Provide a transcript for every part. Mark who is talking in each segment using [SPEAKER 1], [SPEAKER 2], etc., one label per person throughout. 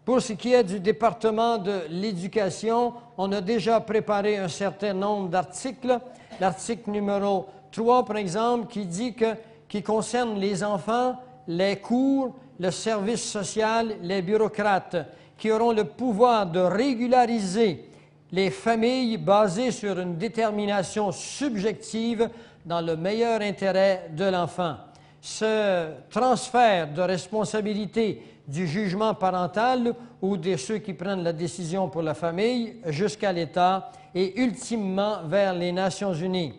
[SPEAKER 1] Pour ce qui est du département de l'éducation, on a déjà préparé un certain nombre d'articles. L'article numéro 3, par exemple, qui concerne les enfants, les cours, le service social, les bureaucrates, qui auront le pouvoir de régulariser les familles basées sur une détermination subjective dans le meilleur intérêt de l'enfant. Ce transfert de responsabilité du jugement parental ou de ceux qui prennent la décision pour la famille jusqu'à l'État et ultimement vers les Nations unies.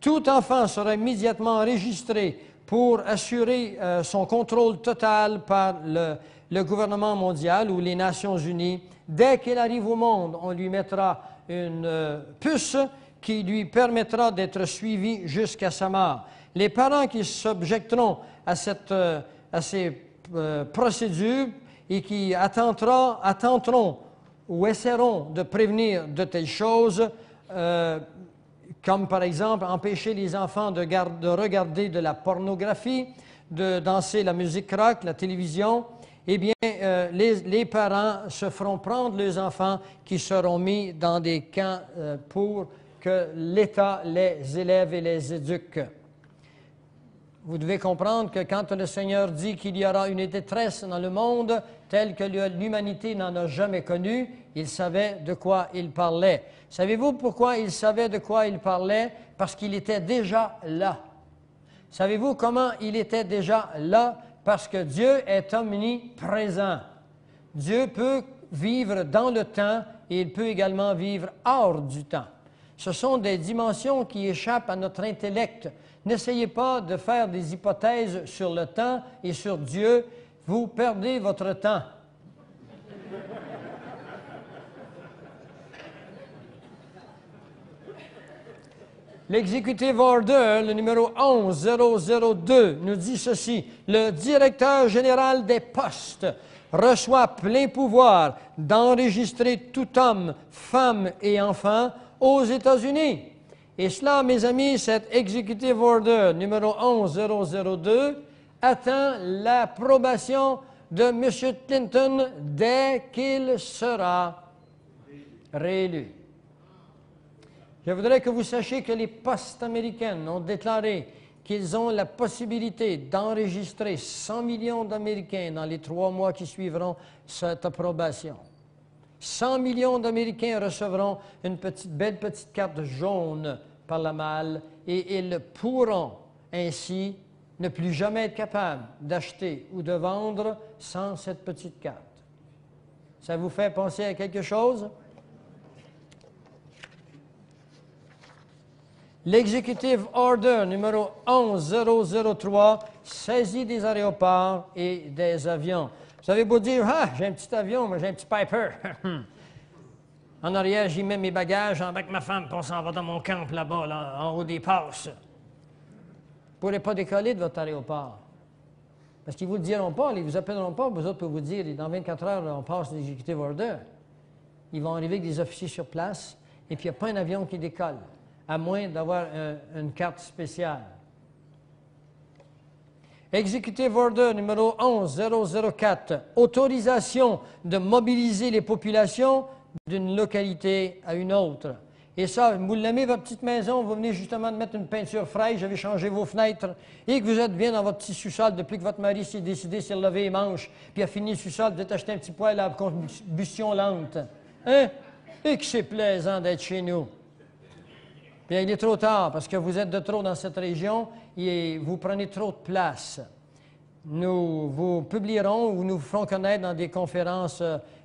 [SPEAKER 1] Tout enfant sera immédiatement enregistré pour assurer son contrôle total par le gouvernement mondial ou les Nations unies. Dès qu'il arrive au monde, on lui mettra une puce qui lui permettra d'être suivi jusqu'à sa mort. Les parents qui s'objecteront à ces procédures et qui attenteront ou essaieront de prévenir de telles choses, comme par exemple empêcher les enfants de regarder de la pornographie, de danser la musique rock, la télévision, eh bien, les parents se feront prendre les enfants qui seront mis dans des camps pour que l'État les élève et les éduque. Vous devez comprendre que quand le Seigneur dit qu'il y aura une détresse dans le monde telle que l'humanité n'en a jamais connue, il savait de quoi il parlait. Savez-vous pourquoi il savait de quoi il parlait? Parce qu'il était déjà là. Savez-vous comment il était déjà là? Parce que Dieu est omniprésent. Dieu peut vivre dans le temps et il peut également vivre hors du temps. Ce sont des dimensions qui échappent à notre intellect. N'essayez pas de faire des hypothèses sur le temps et sur Dieu. Vous perdez votre temps. L'Executive Order, le numéro 11002, nous dit ceci. Le directeur général des postes reçoit plein pouvoir d'enregistrer tout homme, femme et enfant aux États-Unis. Et cela, mes amis, cet Executive Order numéro 11002 attend l'approbation de M. Clinton dès qu'il sera réélu. Je voudrais que vous sachiez que les postes américaines ont déclaré qu'ils ont la possibilité d'enregistrer 100 millions d'Américains dans les 3 mois qui suivront cette approbation. 100 millions d'Américains recevront une belle petite carte jaune par la malle et ils pourront ainsi ne plus jamais être capables d'acheter ou de vendre sans cette petite carte. Ça vous fait penser à quelque chose? L'Executive Order numéro 11003 saisit des aéroports et des avions. Vous avez beau dire, « Ah, j'ai un petit avion, mais j'ai un petit Piper. » En arrière, j'y mets mes bagages, avec ma femme, puis on s'en va dans mon camp là-bas, là, en haut des passes. Vous ne pourrez pas décoller de votre aéroport. Parce qu'ils ne vous le diront pas, ils ne vous appelleront pas, vous autres pour vous dire, dans 24 heures, on passe l'Executive Order. Ils vont arriver avec des officiers sur place, et puis il n'y a pas un avion qui décolle, à moins d'avoir une carte spéciale. Executive Order numéro 11004, autorisation de mobiliser les populations d'une localité à une autre. Et ça, vous l'aimez, votre petite maison, vous venez justement de mettre une peinture fraîche, avez changé vos fenêtres, et que vous êtes bien dans votre petit sous-sol depuis que votre mari s'est décidé de se lever les manches, puis a fini le sous-sol, vous êtes acheté un petit poêle à combustion lente. Hein? Et que c'est plaisant d'être chez nous. Bien, il est trop tard, parce que vous êtes de trop dans cette région et vous prenez trop de place. Nous vous publierons ou nous vous ferons connaître dans des conférences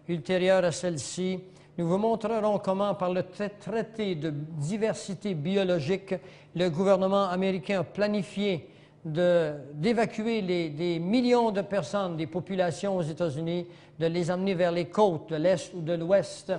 [SPEAKER 1] ultérieures à celle-ci. Nous vous montrerons comment, par le traité de diversité biologique, le gouvernement américain a planifié d'évacuer des millions de personnes, des populations aux États-Unis, de les amener vers les côtes de l'Est ou de l'Ouest,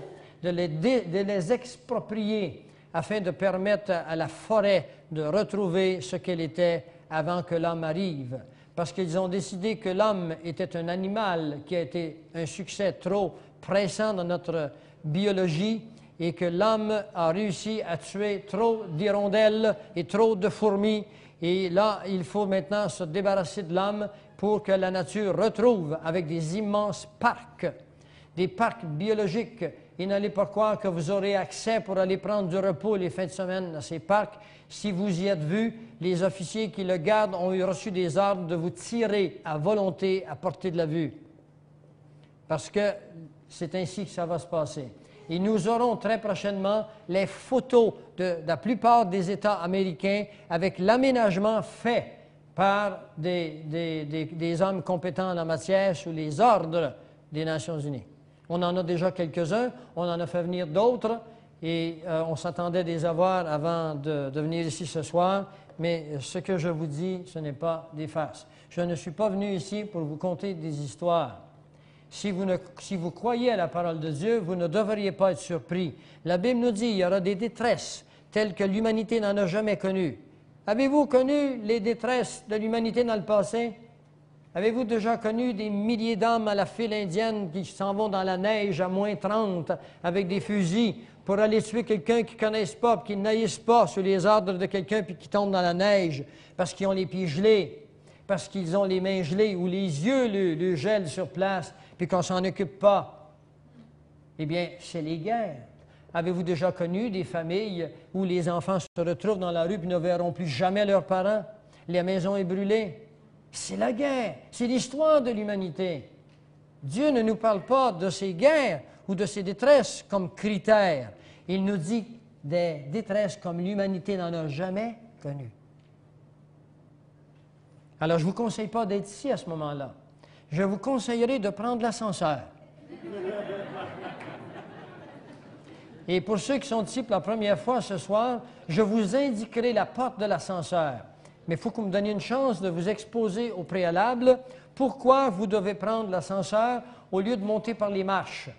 [SPEAKER 1] de les exproprier afin de permettre à la forêt de retrouver ce qu'elle était avant que l'homme arrive. Parce qu'ils ont décidé que l'homme était un animal qui a été un succès trop pressant dans notre biologie et que l'homme a réussi à tuer trop d'hirondelles et trop de fourmis. Et là, il faut maintenant se débarrasser de l'homme pour que la nature retrouve avec des immenses parcs. des parcs biologiques. Et n'allez pas croire que vous aurez accès pour aller prendre du repos les fins de semaine dans ces parcs. Si vous y êtes vus, les officiers qui le gardent ont eu reçu des ordres de vous tirer à volonté à portée de la vue. Parce que c'est ainsi que ça va se passer. Et nous aurons très prochainement les photos de la plupart des États américains avec l'aménagement fait par des hommes compétents en la matière sous les ordres des Nations unies. On en a déjà quelques-uns, on en a fait venir d'autres et on s'attendait de les avoir avant de venir ici ce soir, mais ce que je vous dis, ce n'est pas des farces. Je ne suis pas venu ici pour vous conter des histoires. Si vous croyez à la parole de Dieu, vous ne devriez pas être surpris. La Bible nous dit qu'il y aura des détresses telles que l'humanité n'en a jamais connues. Avez-vous connu les détresses de l'humanité dans le passé? Avez-vous déjà connu des milliers d'hommes à la file indienne qui s'en vont dans la neige à moins 30 avec des fusils pour aller tuer quelqu'un qu'ils ne connaissent pas, qui n'haïssent pas sous les ordres de quelqu'un puis qui tombe dans la neige parce qu'ils ont les pieds gelés, parce qu'ils ont les mains gelées ou les yeux le gèlent sur place puis qu'on ne s'en occupe pas? Eh bien, c'est les guerres. Avez-vous déjà connu des familles où les enfants se retrouvent dans la rue et ne verront plus jamais leurs parents? La maison est brûlée. C'est la guerre. C'est l'histoire de l'humanité. Dieu ne nous parle pas de ces guerres ou de ces détresses comme critères. Il nous dit des détresses comme l'humanité n'en a jamais connues. Alors, je ne vous conseille pas d'être ici à ce moment-là. Je vous conseillerais de prendre l'ascenseur. Et pour ceux qui sont ici pour la première fois ce soir, je vous indiquerai la porte de l'ascenseur. Mais il faut que vous me donniez une chance de vous exposer au préalable pourquoi vous devez prendre l'ascenseur au lieu de monter par les marches.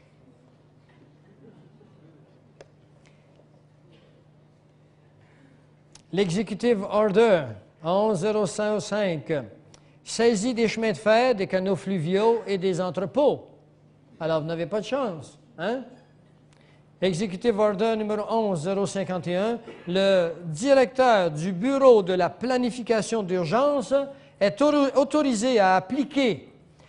[SPEAKER 1] L'Executive Order 11005 saisit des chemins de fer, des canaux fluviaux et des entrepôts. Alors, vous n'avez pas de chance, hein? Executive Order numéro 11051, le directeur du Bureau de la planification d'urgence est autorisé à appliquer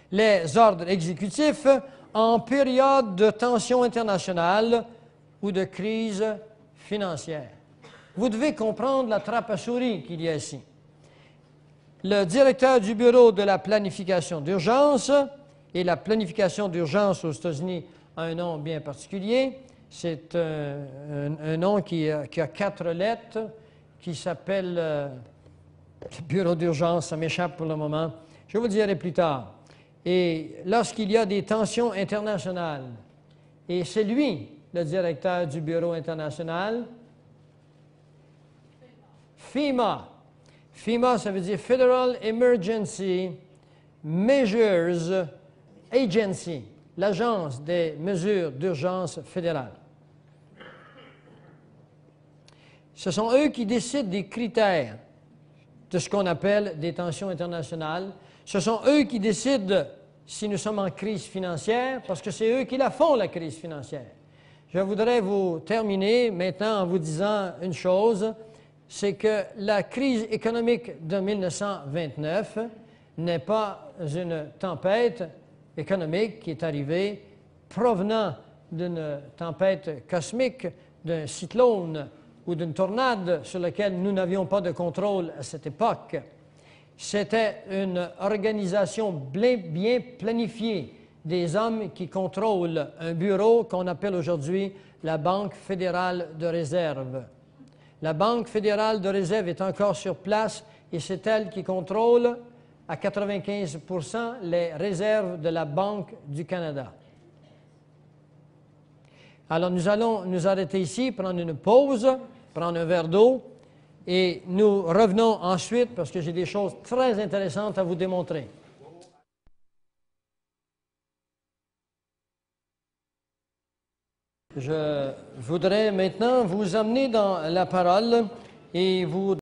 [SPEAKER 1] les ordres exécutifs en période de tension internationale ou de crise financière. Vous devez comprendre la trappe à souris qu'il y a ici. Le directeur du Bureau de la planification d'urgence, et la planification d'urgence aux États-Unis a un nom bien particulier. C'est un nom qui a 4 lettres, qui s'appelle Bureau d'urgence, ça m'échappe pour le moment. Je vous le dirai plus tard. Et lorsqu'il y a des tensions internationales, et c'est lui, le directeur du Bureau international, FEMA. FEMA, ça veut dire Federal Emergency Measures Agency, l'Agence des mesures d'urgence fédérale. Ce sont eux qui décident des critères de ce qu'on appelle des tensions internationales. Ce sont eux qui décident si nous sommes en crise financière, parce que c'est eux qui la font, la crise financière. Je voudrais vous terminer maintenant en vous disant une chose, c'est que la crise économique de 1929 n'est pas une tempête économique qui est arrivée provenant d'une tempête cosmique, d'un cyclone ou d'une tornade sur laquelle nous n'avions pas de contrôle à cette époque. C'était une organisation bien planifiée des hommes qui contrôlent un bureau qu'on appelle aujourd'hui la Banque fédérale de réserve. La Banque fédérale de réserve est encore sur place et c'est elle qui contrôle à 95 % les réserves de la Banque du Canada. Alors, nous allons nous arrêter ici, prendre une pause, prendre un verre d'eau, et nous revenons ensuite parce que j'ai des choses très intéressantes à vous démontrer. Je voudrais maintenant vous emmener dans la parole et vous